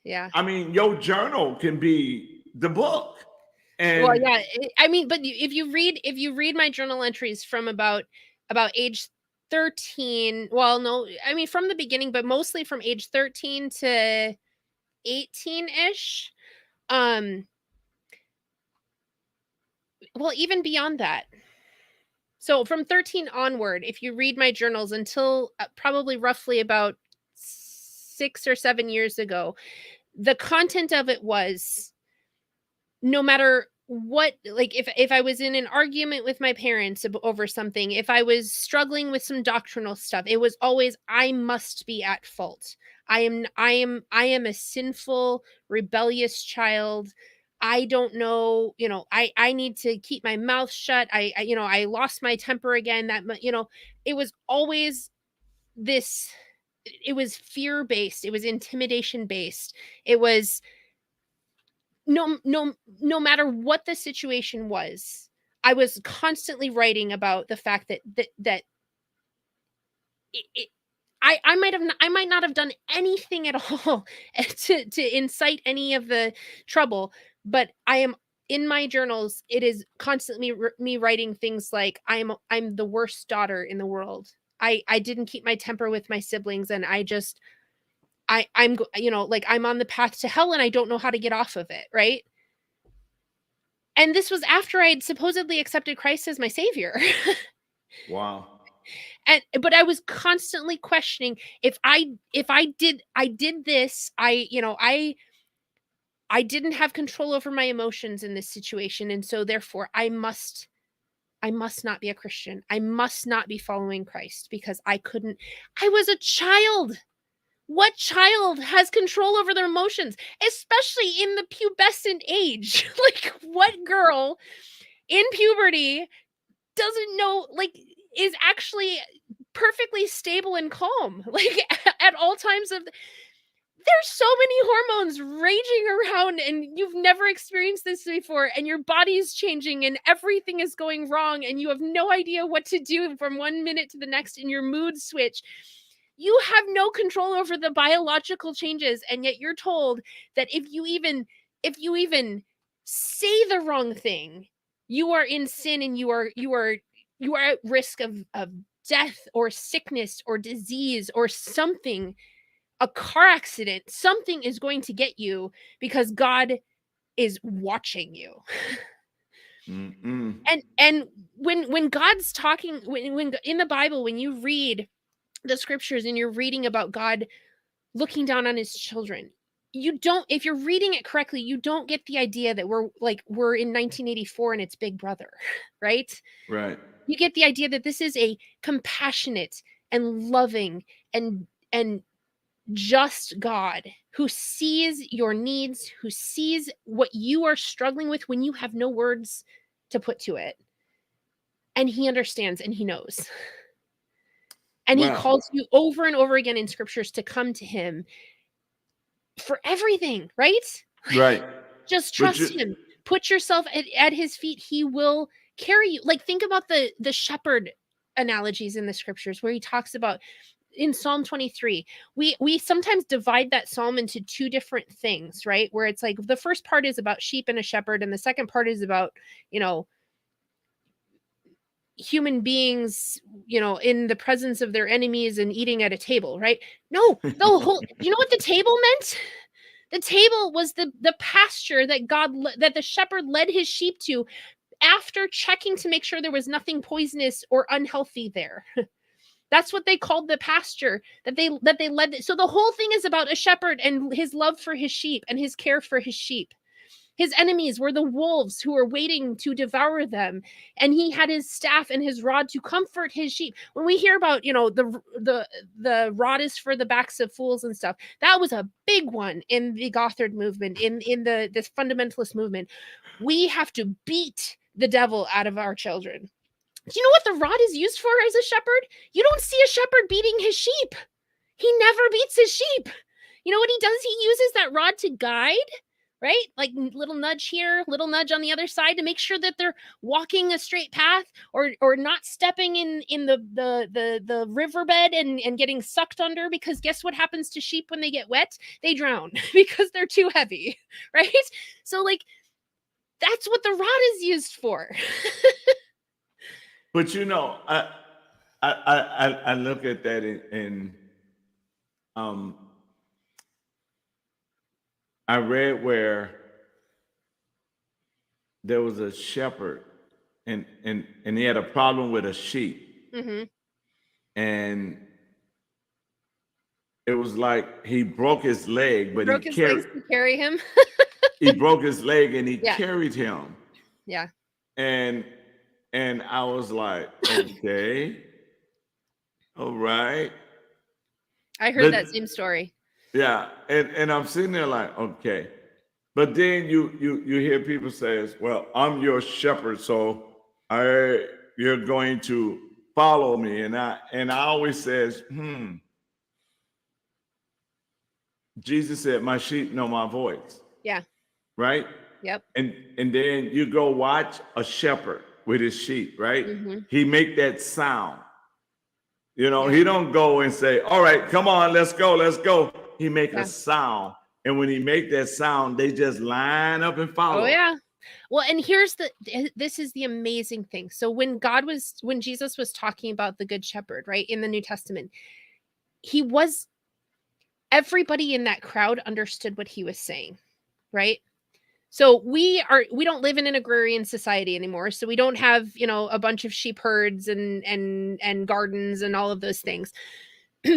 Yeah. I mean, your journal can be the book. Well, And yeah, I mean, but if you read my journal entries from about age 13, well, no, I mean from the beginning, but mostly from age 13 to 18-ish. Um, well, even beyond that. So from 13 onward, if you read my journals until probably roughly about 6 or 7 years ago, the content of it was no matter what, like if I was in an argument with my parents over something, if I was struggling with some doctrinal stuff, it was always I must be at fault. I am a sinful, rebellious child. I don't know, I need to keep my mouth shut. I lost my temper again. It was always this. It was fear based. It was intimidation based. It was no matter what the situation was, I was constantly writing about the fact that it I might not have done anything at all to incite any of the trouble, but I am in my journals. It is constantly me writing things like I'm the worst daughter in the world. I didn't keep my temper with my siblings, and I'm like I'm on the path to hell and I don't know how to get off of it, right? And this was after I had supposedly accepted Christ as my savior. Wow. But I was constantly questioning if I did this, I didn't have control over my emotions in this situation, and so therefore I must not be a Christian. I must not be following Christ because I was a child. What child has control over their emotions, especially in the pubescent age? Like, what girl in puberty doesn't know, like, is actually perfectly stable and calm, like, at all times of there's so many hormones raging around and you've never experienced this before and your body's changing and everything is going wrong and you have no idea what to do from one minute to the next and your mood switch. You have no control over the biological changes, and yet you're told that if you even say the wrong thing, you are in sin and you are at risk of death or sickness or disease or something, a car accident, something is going to get you because God is watching you. Mm-mm. And when God's talking, when in the Bible, when you read the scriptures and you're reading about God looking down on his children, you don't, if you're reading it correctly, you don't get the idea that we're in 1984 and it's Big Brother, right? Right. You get the idea that this is a compassionate and loving and just God who sees your needs, who sees what you are struggling with when you have no words to put to it. And he understands and he knows. And he Wow. calls you over and over again in scriptures to come to him for everything, right? Right. Just But trust him. Put yourself at his feet. He will carry you. Like, think about the shepherd analogies in the scriptures where he talks about in Psalm 23. We sometimes divide that psalm into two different things, right? Where it's like the first part is about sheep and a shepherd, and the second part is about, human beings, in the presence of their enemies and eating at a table, right? No, the whole, you know what the table meant? The table was the pasture that that the shepherd led his sheep to after checking to make sure there was nothing poisonous or unhealthy there. That's what they called the pasture that they led. So the whole thing is about a shepherd and his love for his sheep and his care for his sheep. His enemies were the wolves who were waiting to devour them, and he had his staff and his rod to comfort his sheep. When we hear about, the rod is for the backs of fools and stuff, that was a big one in the Gothard movement, in this fundamentalist movement. We have to beat the devil out of our children. Do you know what the rod is used for as a shepherd? You don't see a shepherd beating his sheep. He never beats his sheep. You know what he does? He uses that rod to guide, right? Like little nudge here, little nudge on the other side to make sure that they're walking a straight path or not stepping in the riverbed and getting sucked under, because guess what happens to sheep when they get wet? They drown because they're too heavy, right? So like that's what the rod is used for. But I look at that and I read where there was a shepherd and he had a problem with a sheep. Mm-hmm. And it was like he broke his leg, but Broke his legs to carry him. he broke his leg and he Yeah. carried him. Yeah. And I was like, okay, all right. I heard that same story. Yeah, and I'm sitting there like, okay. But then you hear people say, well, I'm your shepherd, so you're going to follow me. And I always says, Jesus said, my sheep know my voice. Yeah. Right? Yep. And then you go watch a shepherd with his sheep, right? Mm-hmm. He make that sound. You know, Yeah. he don't go and say, all right, come on, let's go, let's go. He make Yeah. a sound. And when he make that sound, they just line up and Oh follow. yeah. Well, and this is the amazing thing. So when Jesus was talking about the good shepherd, right, in the New Testament, everybody in that crowd understood what he was saying, right? So we don't live in an agrarian society anymore. So we don't have, a bunch of sheep herds and gardens and all of those things.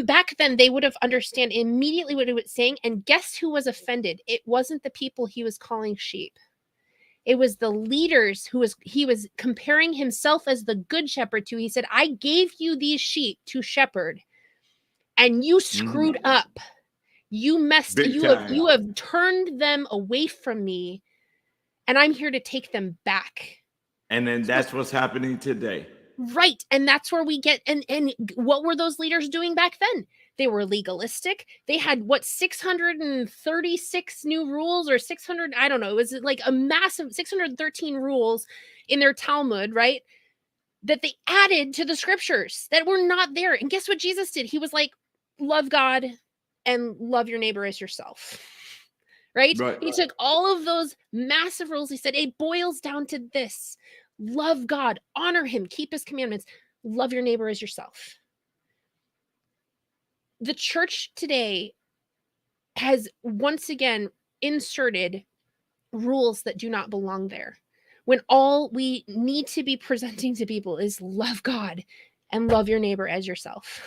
Back then they would have understand immediately what he was saying. And guess who was offended? It wasn't the people he was calling sheep. It was the leaders he was comparing himself as the good shepherd to. He said, I gave you these sheep to shepherd, and you screwed up. You messed. Big You have time. you have turned them away from me, and I'm here to take them back. And then that's what's happening today. Right. And that's where we get and what were those leaders doing back then? They were legalistic. They had 636 new rules, or 600, I don't know. It was like a massive 613 rules in their Talmud, right? That they added to the scriptures that were not there. And guess what Jesus did? He was like, love God and love your neighbor as yourself. Right? He took all of those massive rules. He said, it boils down to this: love God, honor him, keep his commandments, love your neighbor as yourself. The church today has once again inserted rules that do not belong there, when all we need to be presenting to people is love God and love your neighbor as yourself.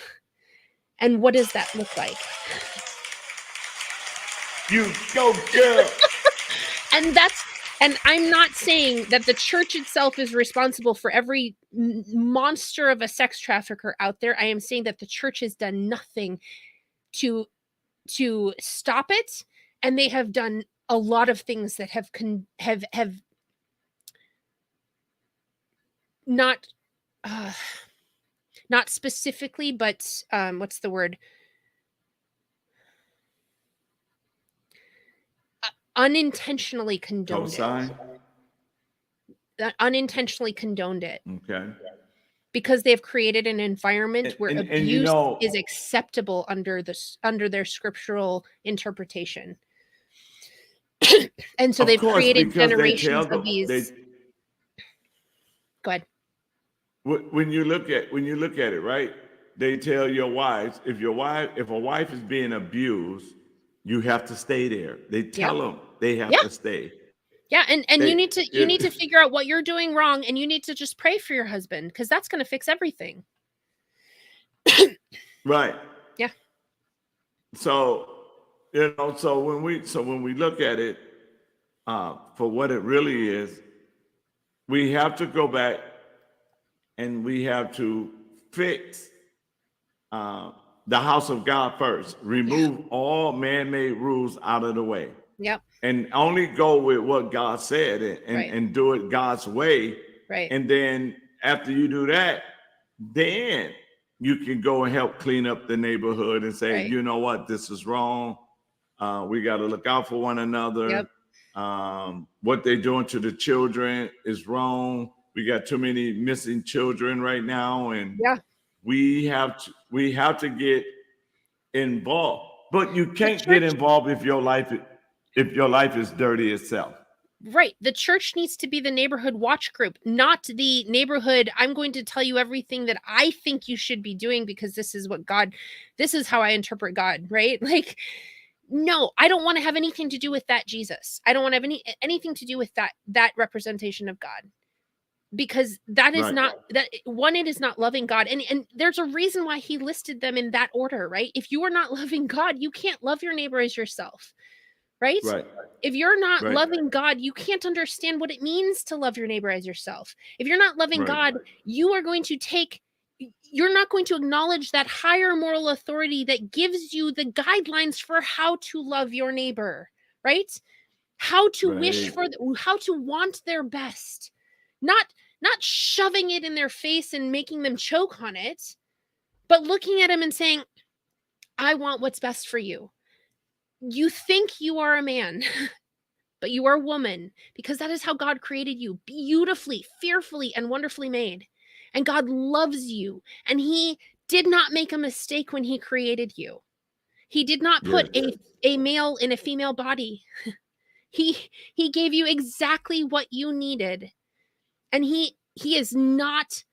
And what does that look like? You go, girl. And I'm not saying that the church itself is responsible for every monster of a sex trafficker out there. I am saying that the church has done nothing to stop it, and they have done a lot of things that have not not specifically, but what's the word? Unintentionally condoned it. Unintentionally condoned it. Okay. Because they've created an environment where abuse is acceptable under their scriptural interpretation. And so they've created generations of these. Go ahead. When you look at it, right? They tell your wives, if a wife is being abused, you have to stay there. They tell them they have to stay. Yeah, and you need to figure out what you're doing wrong, and you need to just pray for your husband, because that's going to fix everything. Right. Yeah. So when we look at it for what it really is, we have to go back and we have to fix the house of God first. Remove all man-made rules out of the way. Yep. And only go with what God said and do it God's way. Right. And then after you do that, then you can go and help clean up the neighborhood and say, you know what, this is wrong. We got to look out for one another. Yep. What they're doing to the children is wrong. We got too many missing children right now, and we have to get involved. But you can't get involved if your life is dirty itself. Right. The church needs to be the neighborhood watch group, not the neighborhood, I'm going to tell you everything that I think you should be doing because this is how I interpret God, right? Like, no, I don't want to have anything to do with that Jesus. I don't want to have anything to do with that representation of God. Because that is not that one, it is not loving God. And there's a reason why he listed them in that order, right? If you are not loving God, you can't love your neighbor as yourself. Right? If you're not loving God, you can't understand what it means to love your neighbor as yourself. If you're not loving God, you're not going to acknowledge that higher moral authority that gives you the guidelines for how to love your neighbor, right? How to wish for, how to want their best, not shoving it in their face and making them choke on it, but looking at them and saying, I want what's best for you. You think you are a man, but you are a woman, because that is how God created you, beautifully, fearfully, and wonderfully made. And God loves you, and he did not make a mistake when he created you. He did not put Yes. a male in a female body. He gave you exactly what you needed. And he is not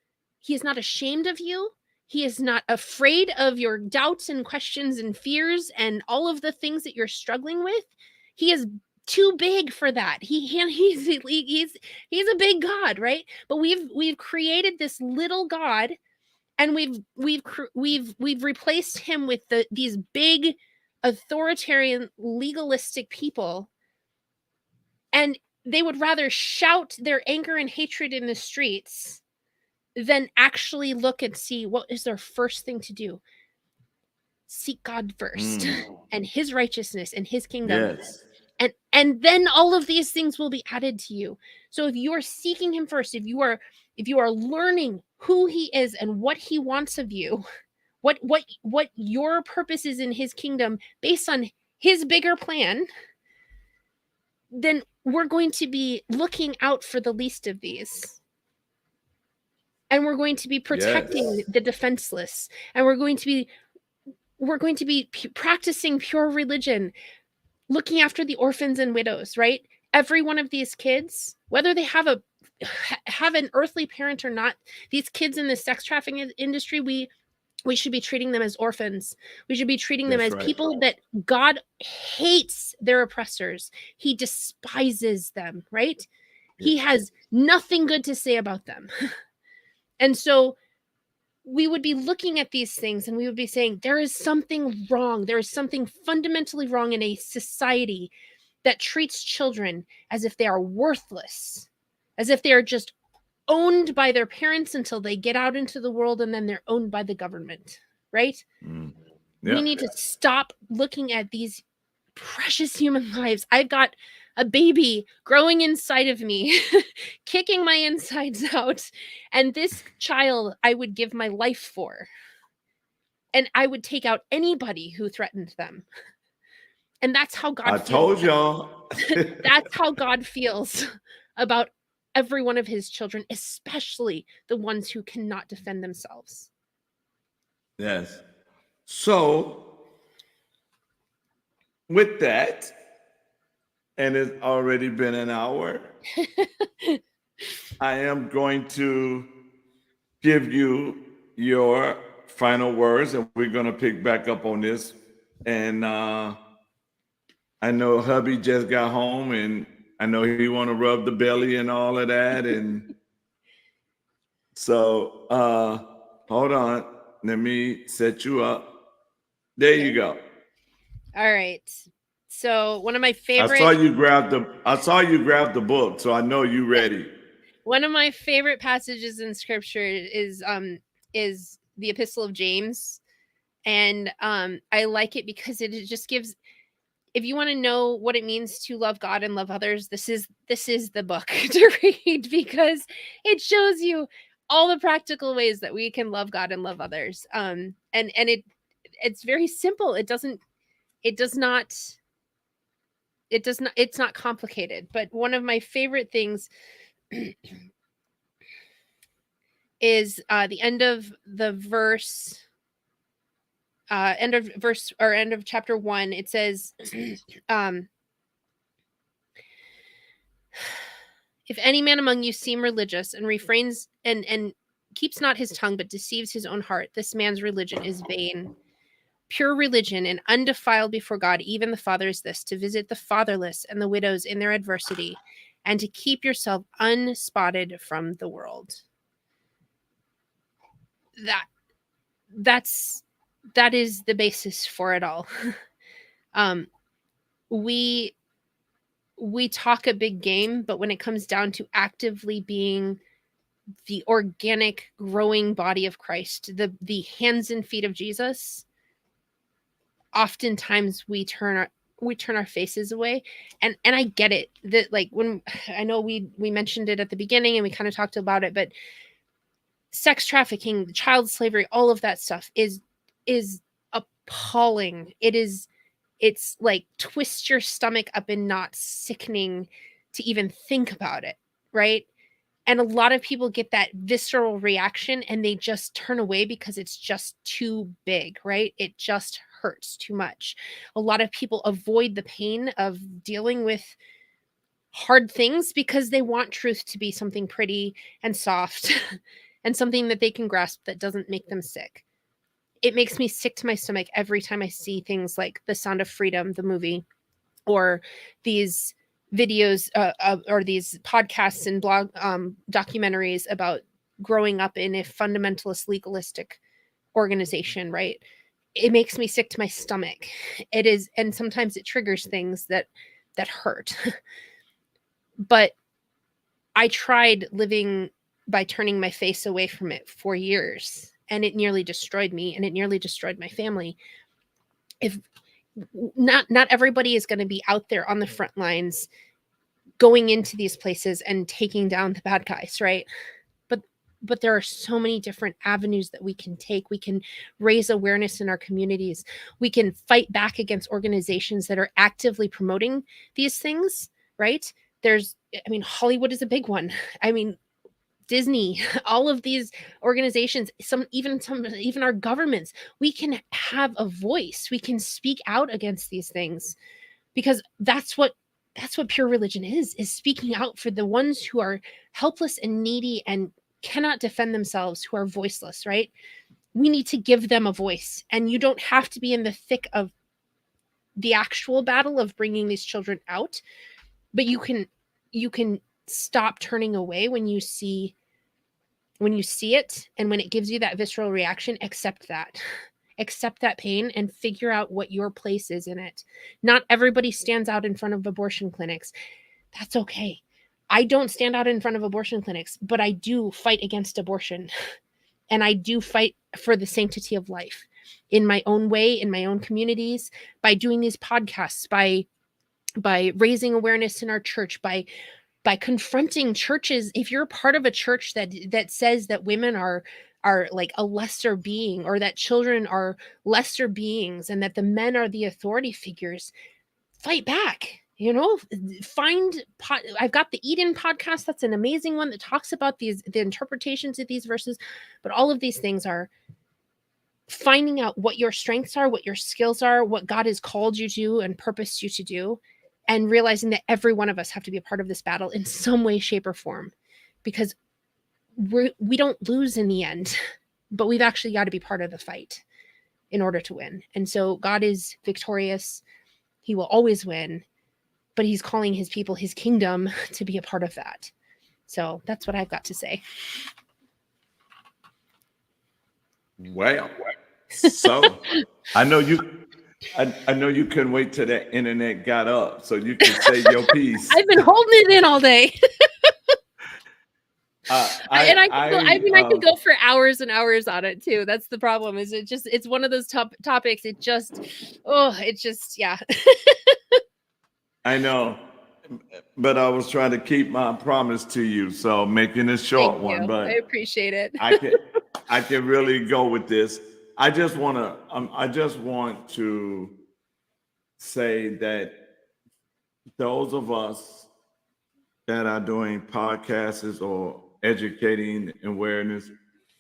ashamed of you. He is not afraid of your doubts and questions and fears and all of the things that you're struggling with. He is too big for that. He's a big God, right? But we've created this little God, and we've replaced him with these big authoritarian legalistic people, and they would rather shout their anger and hatred in the streets than actually look and see what is their first thing to do. Seek God first and his righteousness and his kingdom. Yes. And then all of these things will be added to you. So if you are seeking him first, if you are learning who he is and what he wants of you, what your purpose is in his kingdom based on his bigger plan, then we're going to be looking out for the least of these. And we're going to be protecting the defenseless. And we're going to be practicing pure religion, looking after the orphans and widows, right? Every one of these kids, whether they have an earthly parent or not, these kids in the sex trafficking industry, we should be treating them as orphans. We should be treating them as people that God hates their oppressors. He despises them, right? He has nothing good to say about them. And so we would be looking at these things and we would be saying, there is something wrong. There is something fundamentally wrong in a society that treats children as if they are worthless, as if they are just owned by their parents until they get out into the world, and then they're owned by the government, right? We need to stop looking at these precious human lives. I've got a baby growing inside of me, kicking my insides out, and this child I would give my life for, and I would take out anybody who threatened them. And that's how God feels. Told y'all. That's how God feels about every one of his children, especially the ones who cannot defend themselves. Yes. So, with that, and it's already been an hour, I am going to give you your final words, and we're going to pick back up on this. And I know hubby just got home, and I know he want to rub the belly and all of that. And so hold on. Let me set you up. There you go. All right. So one of my favorite. I saw you grab the book, so I know you ready. One of my favorite passages in scripture is the Epistle of James. And I like it because it just gives, if you want to know what it means to love God and love others, this is the book to read, because it shows you all the practical ways that we can love God and love others. And it's very simple. It's not complicated. But one of my favorite things is the end of chapter 1. It says, if any man among you seem religious and refrains and keeps not his tongue, but deceives his own heart, this man's religion is vain. Pure religion and undefiled before God, even the Father, is this: to visit the fatherless and the widows in their adversity, and to keep yourself unspotted from the world. That is the basis for it all. We talk a big game, but when it comes down to actively being the organic, growing body of Christ, the hands and feet of Jesus, oftentimes we turn our faces away. And I get it, that like, when I know we mentioned it at the beginning and we kind of talked about it, but sex trafficking, child slavery, all of that stuff is appalling. It's like twist your stomach up in knots, sickening to even think about it, right? And a lot of people get that visceral reaction and they just turn away because it's just too big, right? It just hurts too much. A lot of people avoid the pain of dealing with hard things because they want truth to be something pretty and soft and something that they can grasp that doesn't make them sick. It makes me sick to my stomach every time I see things like The Sound of Freedom, the movie, or these videos or these podcasts and blog documentaries about growing up in a fundamentalist legalistic organization, right? It makes me sick to my stomach. It is, and sometimes it triggers things that hurt. But I tried living by turning my face away from it for years, and it nearly destroyed me, and it nearly destroyed my family. If not everybody is going to be out there on the front lines going into these places and taking down the bad guys, right? But there are so many different avenues that we can take. We can raise awareness in our communities. We can fight back against organizations that are actively promoting these things, right? Hollywood is a big one. Disney, all of these organizations, even our governments, we can have a voice. We can speak out against these things, because that's what pure religion is speaking out for the ones who are helpless and needy and cannot defend themselves, who are voiceless, right? We need to give them a voice, and you don't have to be in the thick of the actual battle of bringing these children out, but you can stop turning away when you see it, and when it gives you that visceral reaction, accept that pain and figure out what your place is in it. Not everybody stands out in front of abortion clinics. That's okay. I don't stand out in front of abortion clinics, but I do fight against abortion. And I do fight for the sanctity of life in my own way, in my own communities, by doing these podcasts, by raising awareness in our church, by confronting churches. If you're a part of a church that says that women are like a lesser being, or that children are lesser beings, and that the men are the authority figures, fight back. I've got the Eden podcast. That's an amazing one that talks about the interpretations of these verses. But all of these things are finding out what your strengths are, what your skills are, what God has called you to and purposed you to do, and realizing that every one of us have to be a part of this battle in some way, shape, or form, because we don't lose in the end, but we've actually got to be part of the fight in order to win. And so God is victorious. He will always win, but he's calling his people, his kingdom, to be a part of that. So that's what I've got to say. Well, so I know you couldn't wait till the internet got up so you could say your piece. I've been holding it in all day. I could go for hours and hours on it too. That's the problem. It's one of those topics. Yeah. I know, but I was trying to keep my promise to you, so making a short one. But I appreciate it. I can really go with this. I just want to say that those of us that are doing podcasts or educating awareness,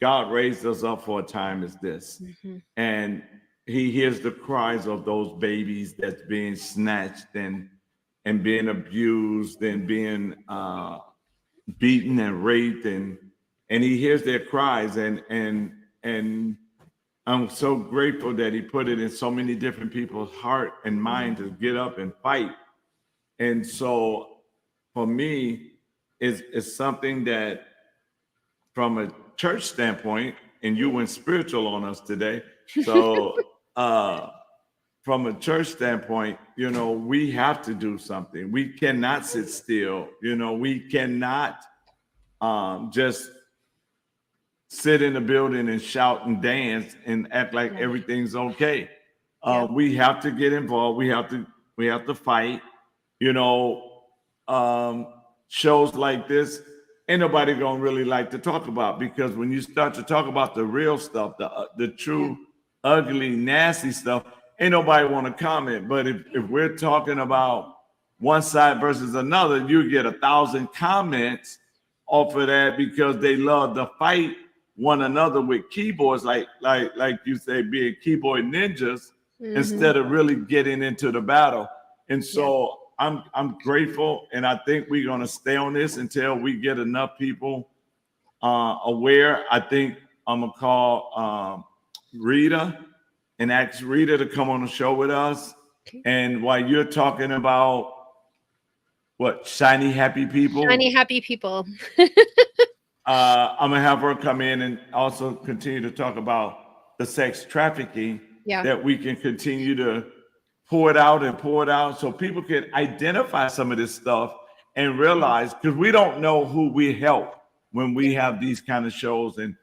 God raised us up for a time as this. Mm-hmm. And he hears the cries of those babies that's being snatched and being abused and being beaten and raped, and he hears their cries, and I'm so grateful that he put it in so many different people's heart and mind to get up and fight. And so for me, it's something that from a church standpoint, and you went spiritual on us today. So from a church standpoint, we have to do something. We cannot sit still. We cannot just sit in the building and shout and dance and act like everything's okay. We have to get involved. We have to fight. Shows like this, ain't nobody gonna really like to talk about, because when you start to talk about the real stuff, the true ugly, nasty stuff, ain't nobody want to comment. But if we're talking about one side versus another, you get 1,000 comments off of that because they love to fight one another with keyboards, like you say, being keyboard ninjas, Mhm. instead of really getting into the battle. And Yeah. so I'm grateful, and I think we're gonna stay on this until we get enough people aware. I think I'm gonna call Rita and ask Rita to come on the show with us. Okay. And while you're talking about what shiny happy people, Shiny happy people. I'm gonna have her come in and also continue to talk about the sex trafficking, Yeah. that we can continue to pour it out so people can identify some of this stuff and realize, because we don't know who we help when we have these kind of shows. And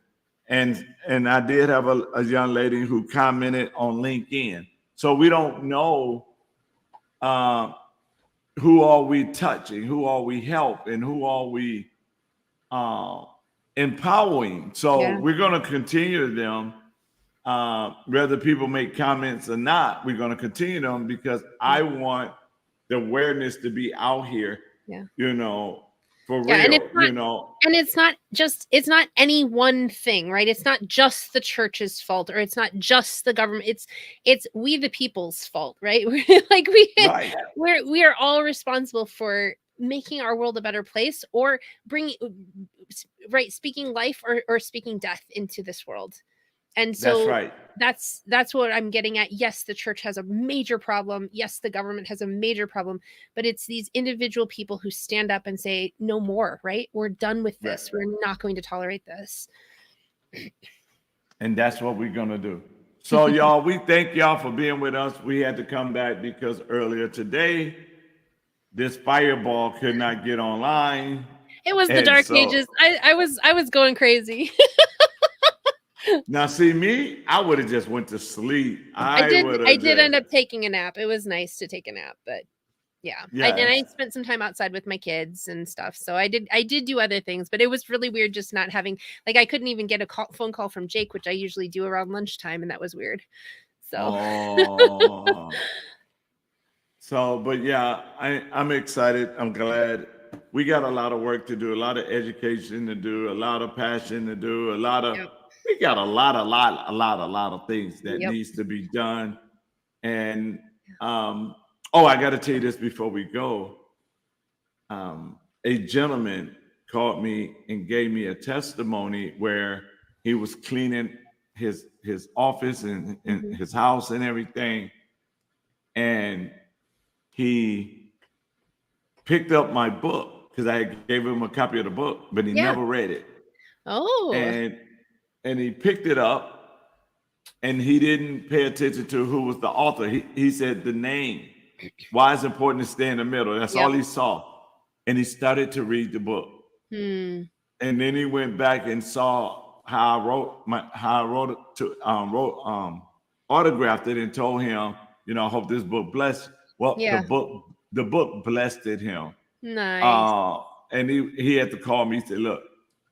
I did have a young lady who commented on LinkedIn. So we don't know who are we touching, who are we helping, who are we empowering. So Yeah. we're going to continue them. Whether people make comments or not, we're going to continue them because I want the awareness to be out here, Yeah. you know, for Yeah, and real, it's not, you know. and it's not any one thing, right? It's not just the church's fault, or it's not just the government. It's we the people's fault, right? Like Right. we are all responsible for making our world a better place, or bringing speaking life or speaking death into this world. And so That's right. that's what I'm getting at. Yes, the church has a major problem. Yes, the government has a major problem, but it's these individual people who stand up and say, no more, right? We're done with this. Right. We're not going to tolerate this. And that's what we're going to do. So, y'all, we thank y'all for being with us. We had to come back because earlier today, this fireball could not get online. It was the And dark so- ages. I was going crazy. Now, see me, I would have just went to sleep. I did end up taking a nap. It was nice to take a nap, but yeah. And I Yes. spent some time outside with my kids and stuff. So I did do other things, but it was really weird just not having, like, I couldn't even get a phone call from Jake, which I usually do around lunchtime, and that was weird. So Oh. So, but yeah, I'm excited. I'm glad. We got a lot of work to do, a lot of education to do, a lot of passion to do, Yep. we got a lot of things that Yep. needs to be done. And I got to tell you this before we go. A gentleman called me and gave me a testimony where he was cleaning his office and Mhm. his house and everything, and he picked up my book because I gave him a copy of the book, but he Yeah. never read it. Oh, And he picked it up, and he didn't pay attention to who was the author. He said the name. Why it's important to stay in the middle. That's Yep. all he saw. And he started to read the book. hmm. And then he went back and saw how I autographed it and told him, I hope this book blessed. Well, Yeah. the book blessed him. Nice. And he had to call me. He said, look,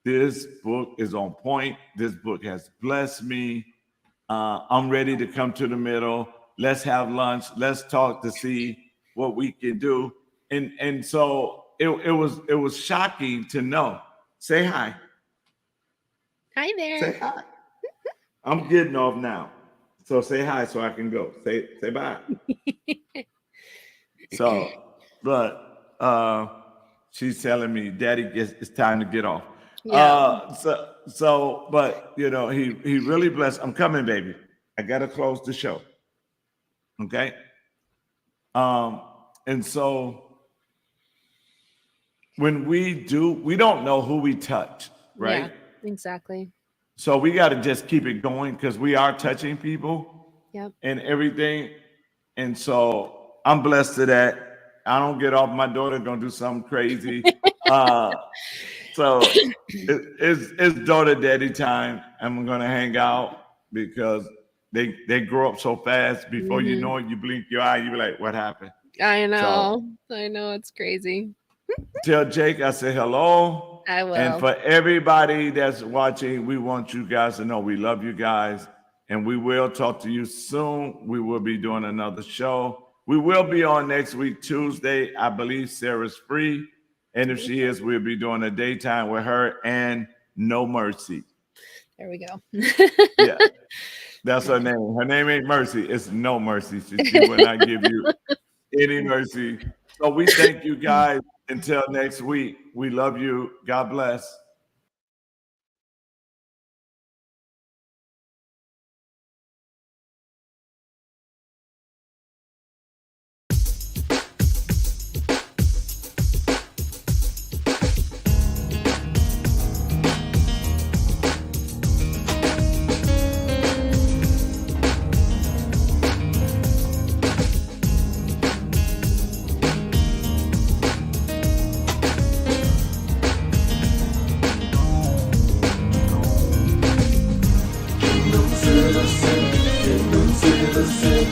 this book is on point. This book has blessed me. I'm ready to come to the middle. Let's have lunch. Let's talk to see what we can do. And so it was shocking to know. Say hi. Hi there. Say hi. I'm getting off now. So say hi so I can go. Say bye. So, but she's telling me, Daddy, it's time to get off. Yeah. But he really blessed. I'm coming, baby. I gotta close the show. Okay. And so when we don't know who we touch, right? Yeah, exactly. So we got to just keep it going because we are touching people. Yep. And everything. And so I'm blessed to that. I don't get off. My daughter gonna do something crazy. So it's daughter daddy time. I'm gonna hang out because they grow up so fast. Before you know it, you blink your eye, you be like, what happened? I know. I know, it's crazy. Tell Jake I say hello. I will. And for everybody that's watching, we want you guys to know we love you guys. And we will talk to you soon. We will be doing another show. We will be on next week, Tuesday. I believe Sarah's free. And if she is, we'll be doing a daytime with her and No Mercy. There we go. Yeah, that's her name. Her name ain't Mercy. It's No Mercy. She will not give you any mercy. So we thank you guys. Until next week, we love you. God bless.